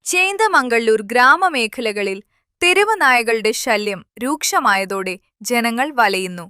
ചേന്ദമംഗള്ളൂർ ഗ്രാമമേഖലകളിൽ തെരുവ് നായകളുടെ ശല്യം രൂക്ഷമായതോടെ ജനങ്ങൾ വലയുന്നു.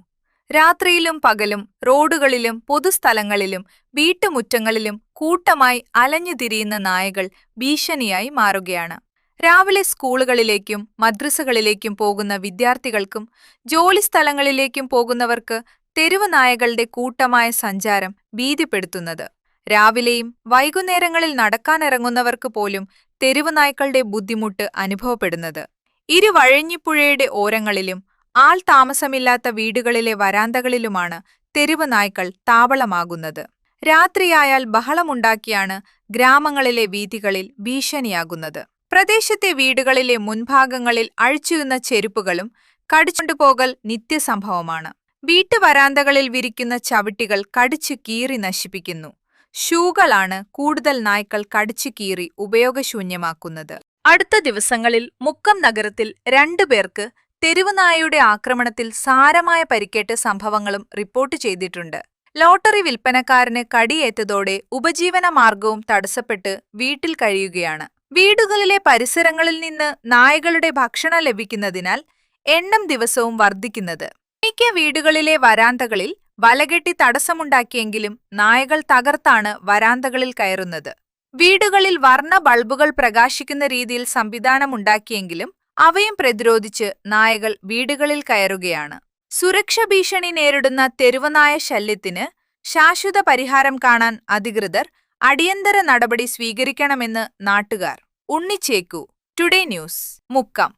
രാത്രിയിലും പകലും റോഡുകളിലും പൊതുസ്ഥലങ്ങളിലും വീട്ടുമുറ്റങ്ങളിലും കൂട്ടമായി അലഞ്ഞുതിരിയുന്ന നായകൾ ഭീഷണിയായി മാറുകയാണ്. രാവിലെ സ്കൂളുകളിലേക്കും മദ്രസകളിലേക്കും പോകുന്ന വിദ്യാർത്ഥികൾക്കും ജോലിസ്ഥലങ്ങളിലേക്കും പോകുന്നവർക്ക് തെരുവ് നായകളുടെ കൂട്ടമായ സഞ്ചാരം ഭീതിപ്പെടുത്തുന്നത്. രാവിലെയും വൈകുന്നേരങ്ങളിൽ നടക്കാനിറങ്ങുന്നവർക്ക് പോലും തെരുവ് നായ്ക്കളുടെ ബുദ്ധിമുട്ട് അനുഭവപ്പെടുന്നത്. ഇരുവഴിഞ്ഞിപ്പുഴയുടെ ഓരങ്ങളിലും ആൾ താമസമില്ലാത്ത വീടുകളിലെ വരാന്തകളിലുമാണ് തെരുവ് നായ്ക്കൾ താവളമാകുന്നത്. രാത്രിയായാൽ ബഹളമുണ്ടാക്കിയാണ് ഗ്രാമങ്ങളിലെ വീഥികളിൽ ഭീഷണിയാകുന്നത്. പ്രദേശത്തെ വീടുകളിലെ മുൻഭാഗങ്ങളിൽ അഴിച്ചിടുന്ന ചെരുപ്പുകളും കടിച്ചുകൊണ്ടുപോകൽ നിത്യസംഭവമാണ്. വീട്ടുവരാന്തകളിൽ വിരിക്കുന്ന ചവിട്ടികൾ കടിച്ചു കീറി നശിപ്പിക്കുന്നു. ഷൂകളാണ് കൂടുതൽ നായ്ക്കൾ കടിച്ചു കീറി ഉപയോഗശൂന്യമാക്കുന്നത്. അടുത്ത ദിവസങ്ങളിൽ മുക്കം നഗരത്തിൽ 2 പേർക്ക് തെരുവുനായയുടെ ആക്രമണത്തിൽ സാരമായ പരിക്കേറ്റ സംഭവങ്ങളും റിപ്പോർട്ട് ചെയ്തിട്ടുണ്ട്. ലോട്ടറി വിൽപ്പനക്കാരന് കടിയേറ്റതോടെ ഉപജീവന മാർഗവും തടസ്സപ്പെട്ട് വീട്ടിൽ കഴിയുകയാണ്. വീടുകളിലെ പരിസരങ്ങളിൽ നിന്ന് നായകളുടെ ഭക്ഷണം ലഭിക്കുന്നതിനാൽ എണ്ണം ദിവസവും വർദ്ധിക്കുന്നത്. മിക്ക വീടുകളിലെ വരാന്തകളിൽ വലകെട്ടി തടസ്സമുണ്ടാക്കിയെങ്കിലും നായകൾ തകർത്താണ് വരാന്തകളിൽ കയറുന്നത്. വീടുകളിൽ വർണ്ണ ബൾബുകൾ പ്രകാശിക്കുന്ന രീതിയിൽ സംവിധാനമുണ്ടാക്കിയെങ്കിലും അവയും പ്രതിരോധിച്ച് നായകൾ വീടുകളിൽ കയറുകയാണ്. സുരക്ഷ ഭീഷണി നേരിടുന്ന തെരുവുനായ ശല്യത്തിന് ശാശ്വത പരിഹാരം കാണാൻ അധികൃതർ അടിയന്തര നടപടി സ്വീകരിക്കണമെന്ന് നാട്ടുകാർ. Unnichekku, today news, Mukkam.